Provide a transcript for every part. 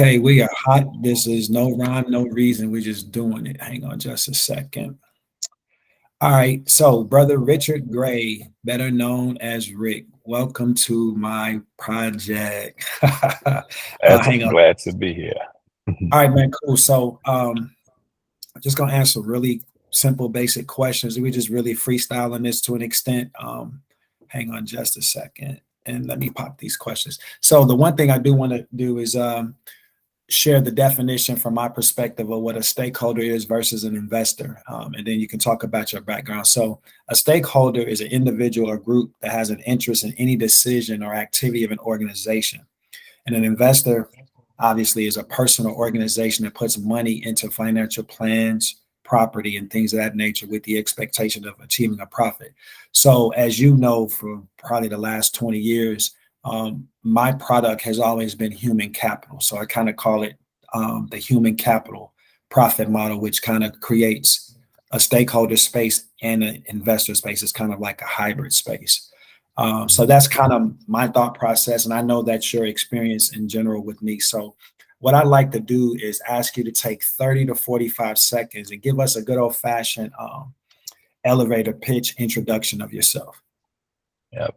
Okay, we are hot. This is no rhyme, no reason. We're just doing it. Hang on just a second. All right. So, Brother Richard Gray, better known as Rick, welcome to my project. As Hang I'm on. glad to be here. All right, man. Cool. So, I'm just gonna answer really simple, basic questions. We just really freestyling this to an extent. Hang on just a second, and let me pop these questions. So, the one thing I do want to do is share the definition from my perspective of what a stakeholder is versus an investor. And then you can talk about your background. So a stakeholder is an individual or group that has an interest in any decision or activity of an organization. And an investor obviously is a person or organization that puts money into financial plans, property, and things of that nature with the expectation of achieving a profit. So as you know, for probably the last 20 years, my product has always been human capital. So I kind of call it the human capital profit model, which kind of creates a stakeholder space and an investor space. It's kind of like a hybrid space. So that's kind of my thought process. And I know that's your experience in general with me. So what I'd like to do is ask you to take 30 to 45 seconds and give us a good old fashioned elevator pitch introduction of yourself. Yep.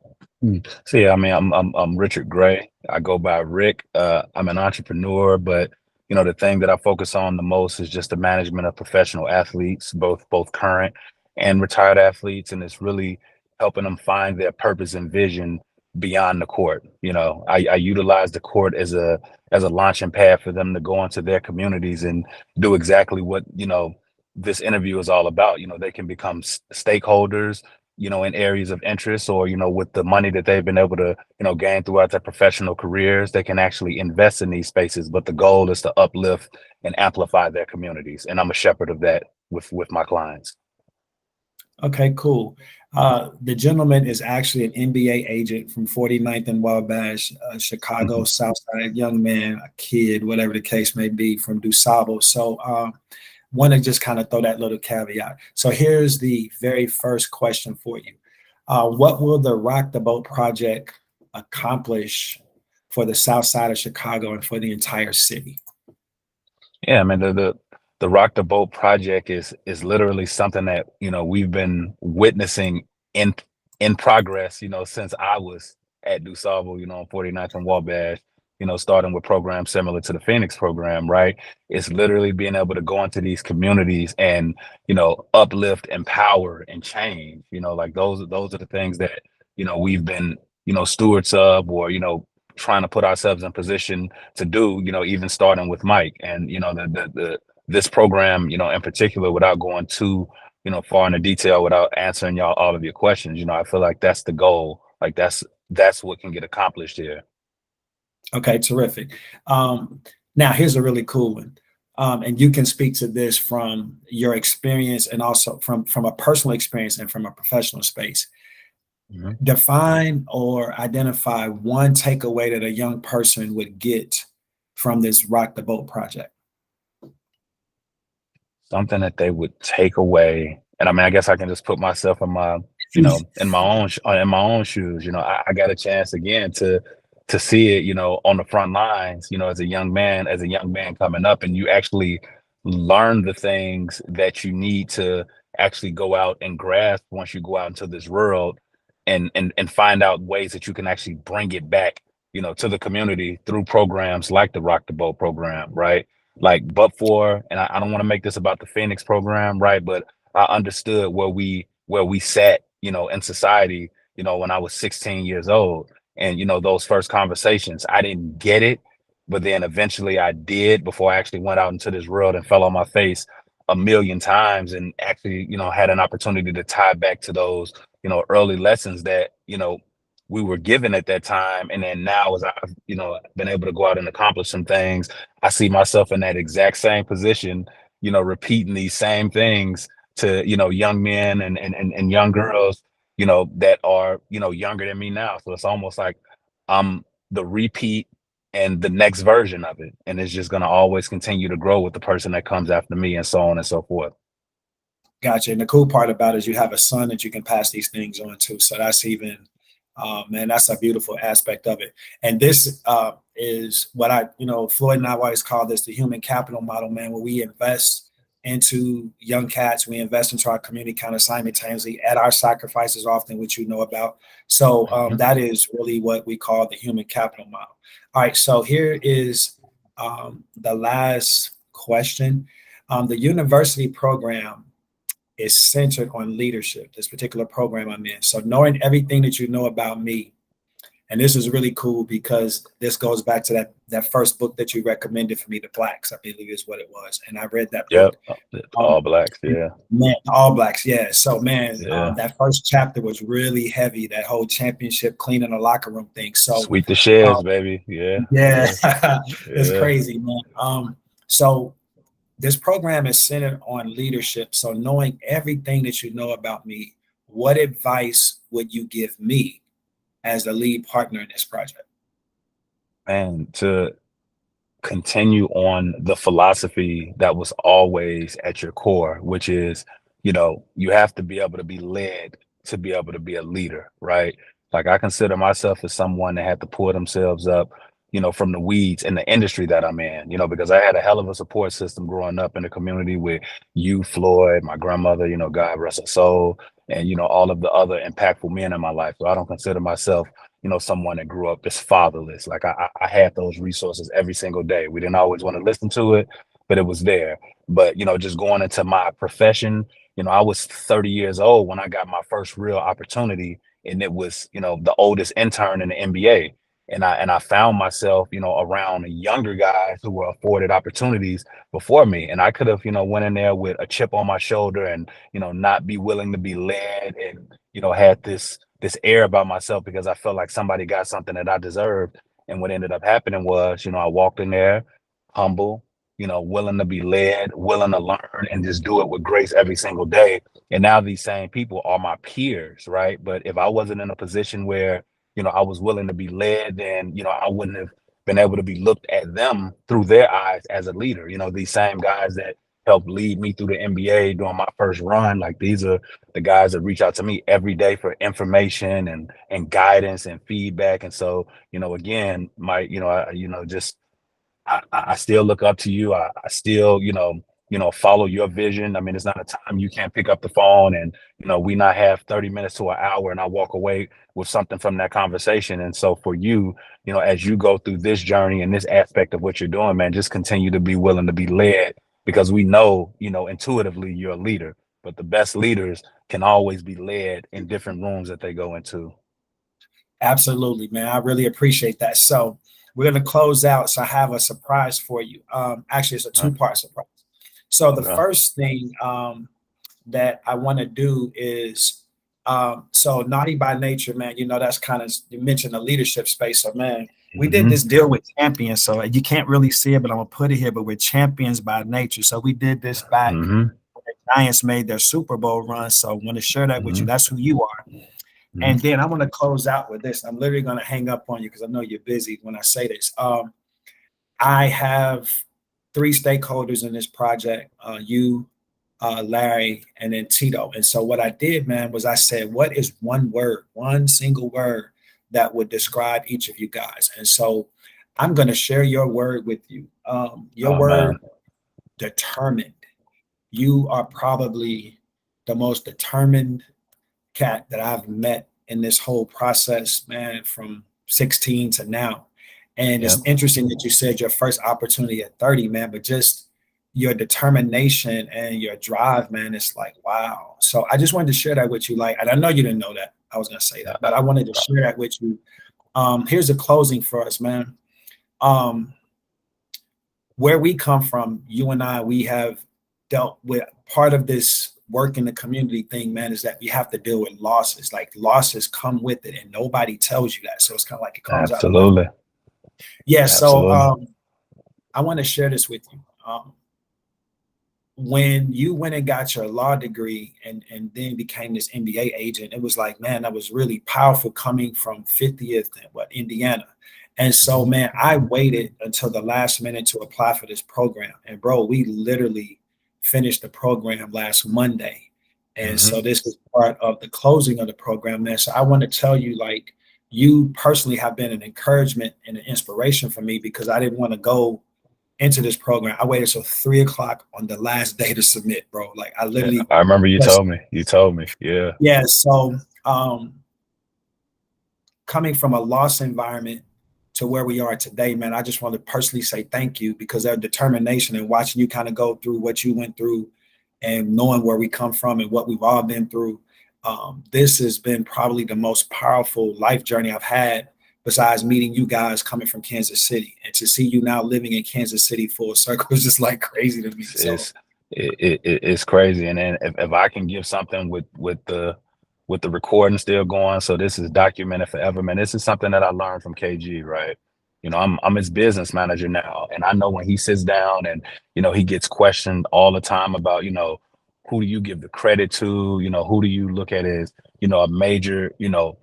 So yeah, I mean, I'm Richard Gray. I go by Rick. I'm an entrepreneur, but the thing that I focus on the most is just the management of professional athletes, both current and retired athletes, and it's really helping them find their purpose and vision beyond the court. I utilize the court as a launching pad for them to go into their communities and do exactly what this interview is all about. They can become stakeholders in areas of interest, or, with the money that they've been able to, gain throughout their professional careers, they can actually invest in these spaces. But the goal is to uplift and amplify their communities. And I'm a shepherd of that with my clients. Okay, cool. The gentleman is actually an NBA agent from 49th and Wabash, Chicago, Southside, young man, a kid, whatever the case may be, from DuSable. So want to just kind of throw that little caveat. So here's the very first question for you. What will the Rock the Boat project accomplish for the South Side of Chicago and for the entire city? Yeah, I mean, the Rock the Boat project is literally something that, we've been witnessing in progress, since I was at DuSable, on 49th and Wabash, starting with programs similar to the Phoenix program, right? It's literally being able to go into these communities and, uplift, empower, and change. Like those are the things that, we've been, stewards of, or, trying to put ourselves in position to do, even starting with Mike. And, this program, in particular, without going too, far into detail, without answering all of your questions, I feel like that's the goal. Like that's what can get accomplished here. Okay, terrific. Now here's a really cool one. And you can speak to this from your experience and also from a personal experience and from a professional space. Mhm. Define or identify one takeaway that a young person would get from this Rock the Boat project. Something that they would take away. And I mean, I guess I can just put myself in my, in my own shoes. I got a chance again to see it, on the front lines, as a young man coming up, and you actually learn the things that you need to actually go out and grasp once you go out into this world, and find out ways that you can actually bring it back, to the community through programs like the Rock the Boat program, right? Like, but for, and I don't want to make this about the Phoenix program, right? But I understood where we sat, in society, when I was 16 years old. And, those first conversations, I didn't get it, but then eventually I did, before I actually went out into this world and fell on my face a million times, and actually, had an opportunity to tie back to those, early lessons that, we were given at that time. And then now, as I've, been able to go out and accomplish some things, I see myself in that exact same position, repeating these same things to, young men and young girls, that are, younger than me now. So it's almost like I'm the repeat and the next version of it. And it's just going to always continue to grow with the person that comes after me, and so on and so forth. Gotcha. And the cool part about it is you have a son that you can pass these things on to. So that's even, man, that's a beautiful aspect of it. And this is what Floyd and I always call this the human capital model, man, where we invest into young cats, we invest into our community kind of simultaneously at our sacrifices often, which you know about. So that is really what we call the human capital model. All right, so here is the last question. The university program is centered on leadership, this particular program I'm in. So knowing everything that you know about me, and this is really cool because this goes back to that first book that you recommended for me, The Blacks, I believe is what it was. And I read that book. All Blacks, yeah. Man, All Blacks, yeah. So, man, Yeah. that first chapter was really heavy, that whole championship cleaning the locker room thing. So sweep the sheds, baby. Yeah. It's crazy, man. So this program is centered on leadership. So knowing everything that you know about me, what advice would you give me as the lead partner in this project? And to continue on the philosophy that was always at your core, which is, you have to be able to be led to be able to be a leader, right? Like I consider myself as someone that had to pull themselves up, from the weeds in the industry that I'm in, because I had a hell of a support system growing up in the community with you, Floyd, my grandmother, God rest her soul, and, all of the other impactful men in my life. So I don't consider myself, someone that grew up just fatherless. Like I had those resources every single day. We didn't always want to listen to it, but it was there. But, just going into my profession, I was 30 years old when I got my first real opportunity, and it was, the oldest intern in the NBA. And I found myself, around younger guys who were afforded opportunities before me. And I could have, went in there with a chip on my shoulder and, not be willing to be led and, had this air about myself because I felt like somebody got something that I deserved. And what ended up happening was, I walked in there humble, willing to be led, willing to learn and just do it with grace every single day. And now these same people are my peers, right? But if I wasn't in a position where, I was willing to be led, then, I wouldn't have been able to be looked at them through their eyes as a leader. These same guys that helped lead me through the NBA during my first run, like these are the guys that reach out to me every day for information and guidance and feedback. And so, again, I still look up to you. I still, follow your vision. I mean, it's not a time you can't pick up the phone and, we not have 30 minutes to an hour and I walk away with something from that conversation. And so for you, as you go through this journey and this aspect of what you're doing, man, just continue to be willing to be led because we know, intuitively you're a leader, but the best leaders can always be led in different rooms that they go into. Absolutely, man. I really appreciate that. So we're going to close out. So I have a surprise for you. Actually, it's a two-part surprise. So the first thing that I want to do is, so Naughty by Nature, man, that's kind of, you mentioned the leadership space. So, man, we did this deal with Champions. So you can't really see it, but I'm going to put it here, but we're Champions by Nature. So we did this back when the Giants made their Super Bowl run. So I want to share that with you. That's who you are. And then I'm going to close out with this. I'm literally going to hang up on you because I know you're busy when I say this. I have 3 stakeholders in this project, you, Larry, and then Tito. And so what I did, man, was I said, what is one single word that would describe each of you guys? And so I'm going to share your word with you. Your word, determined. You are probably the most determined cat that I've met in this whole process, man, from 16 to now. And it's interesting that you said your first opportunity at 30, man, but just your determination and your drive, man, it's like, wow. So I just wanted to share that with you. Like, and I know you didn't know that I was going to say that, but I wanted to share that with you. Here's a closing for us, man. Where we come from, you and I, we have dealt with part of this work in the community thing, man, is that we have to deal with losses. Like losses come with it and nobody tells you that. So it's kind of like it comes out. Yeah. So I want to share this with you. When you went and got your law degree and then became this NBA agent, it was like, man, that was really powerful coming from 50th and Indiana. And so, man, I waited until the last minute to apply for this program. And bro, we literally finished the program last Monday. And so this is part of the closing of the program, man. So I want to tell you, like, you personally have been an encouragement and an inspiration for me, because I didn't want to go into this program. I waited till 3 o'clock on the last day to submit, bro. Like I literally, I remember you just, told me. You told me. Yeah. yeah. So coming from a lost environment to where we are today, man, I just want to personally say thank you, because that determination and watching you kind of go through what you went through and knowing where we come from and what we've all been through. This has been probably the most powerful life journey I've had, besides meeting you guys coming from Kansas City, and to see you now living in Kansas City full circle is just like crazy to me. It's crazy. And then if I can give something with the recording still going, so this is documented forever, man. This is something that I learned from KG, right? You know, I'm his business manager now, and I know when he sits down and, you know, he gets questioned all the time about, you know, who do you give the credit to? You know, who do you look at as, you know, a major, you know,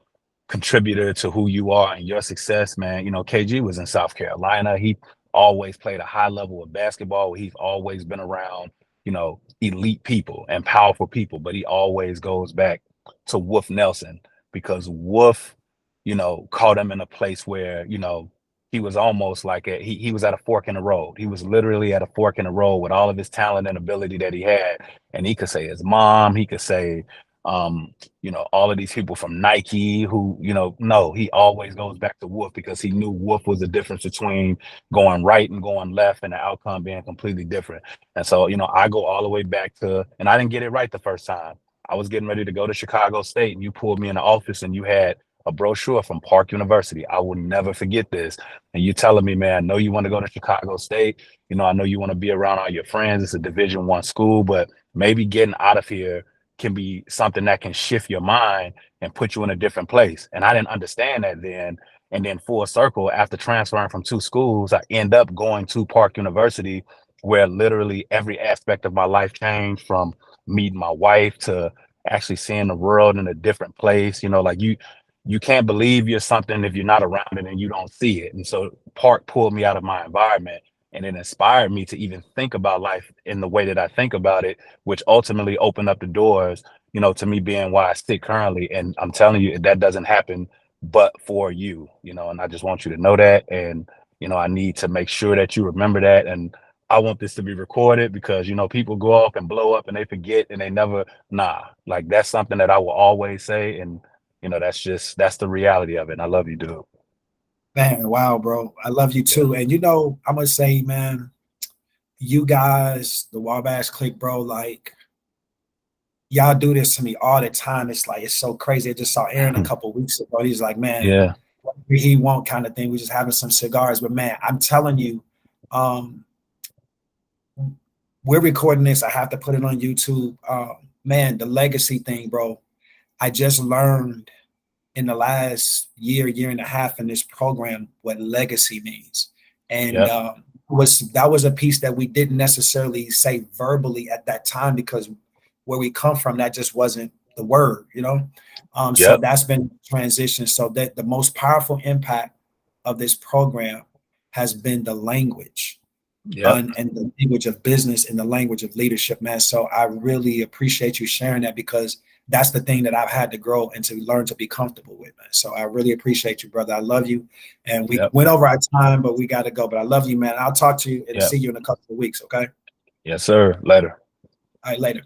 contributor to who you are and your success, man? You know, KG was in South Carolina. He always played a high level of basketball. He's always been around, you know, elite people and powerful people, but he always goes back to Wolf Nelson, because Wolf, you know, caught him in a place where, you know, he was almost like he was at a fork in the road. He was literally at a fork in the road with all of his talent and ability that he had. And he could say his mom, he could say, you know, all of these people from Nike who, you know, no, he always goes back to Wolf, because he knew Wolf was the difference between going right and going left, and the outcome being completely different. And so, you know, I go all the way back to, and I didn't get it right the first time. I was getting ready to go to Chicago State, and you pulled me in the office and you had a brochure from Park University. I will never forget this. And you telling me, man, I know you want to go to Chicago State. You know, I know you want to be around all your friends. It's a Division I school, but maybe getting out of here can be something that can shift your mind and put you in a different place. And I didn't understand that then. And then full circle, after transferring from 2 schools, I end up going to Park University, where literally every aspect of my life changed, from meeting my wife to actually seeing the world in a different place. You know, like you can't believe you're something if you're not around it and you don't see it. And so Park pulled me out of my environment, and it inspired me to even think about life in the way that I think about it, which ultimately opened up the doors, you know, to me being where I sit currently. And I'm telling you, that doesn't happen but for you, you know, and I just want you to know that. And, you know, I need to make sure that you remember that. And I want this to be recorded, because, you know, people go off and blow up and they forget and they never, like that's something that I will always say. And, you know, that's the reality of it. And I love you, dude. Man, wow, bro. I love you too. And you know, I'm gonna say, man, you guys, the Wabash Clique, bro, like y'all do this to me all the time. It's like, it's so crazy. I just saw Aaron a couple weeks ago. He's like, man, Yeah. he won't, kind of thing. We're just having some cigars. But man, I'm telling you, we're recording this. I have to put it on YouTube. Man, the legacy thing, bro. I just learned in the last year and a half in this program what legacy means. And Yep. that was a piece that we didn't necessarily say verbally at that time, because where we come from, that just wasn't the word, you know? So Yep. that's been transition. So that the most powerful impact of this program has been the language, Yep. and the language of business and the language of leadership, man. So I really appreciate you sharing that, because that's the thing that I've had to grow and to learn to be comfortable with, man. So I really appreciate you, brother. I love you. And we Yep. went over our time, but we got to go. But I love you, man. I'll talk to you and Yep. see you in a couple of weeks, okay? Yes, sir. Later. All right, later.